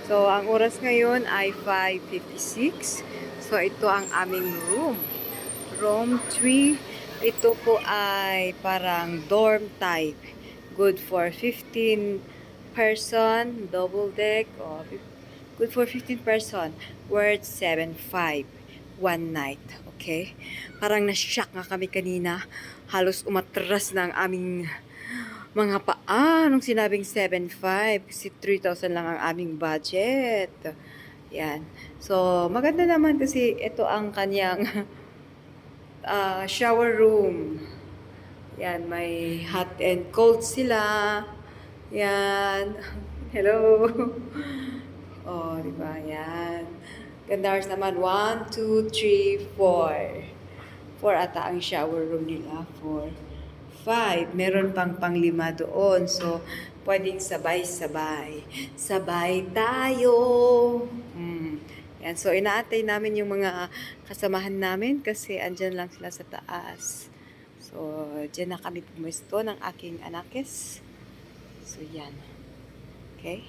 So, ang oras ngayon ay 5:56. So, ito ang aming room. Room 3. Ito po ay parang dorm type. Good for 15 person, double deck, o good for 15 person. Worth 7.5. One night. Okay? Parang na-shock nga kami kanina. Halos umatras na ang aming mga paa nung sinabing 7.5 kasi 3,000 lang ang aming budget. Yan. So, maganda naman kasi ito ang kanyang shower room. Yan, may hot and cold sila. Yan. Hello. Oh, di ba? Yan. Gandars naman. 1, 2, 3, 4. 4 ata ang shower room nila. 4. 5. Meron pang panglima doon. So, pwedeng sabay-sabay. Sabay tayo. Yan. So, inaantay namin yung mga kasamahan namin kasi andyan lang sila sa taas. So, dyan na kami pumuesto ng aking anakes. So, yan. Okay?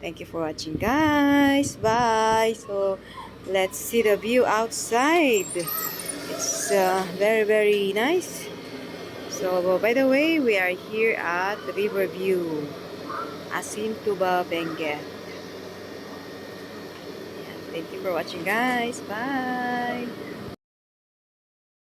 Thank you for watching, guys. Bye. So, let's see the view outside. It's very, very nice. So, by the way, we are here at Riverview, Asintuba, Benguet. Thank you for watching, guys. Bye.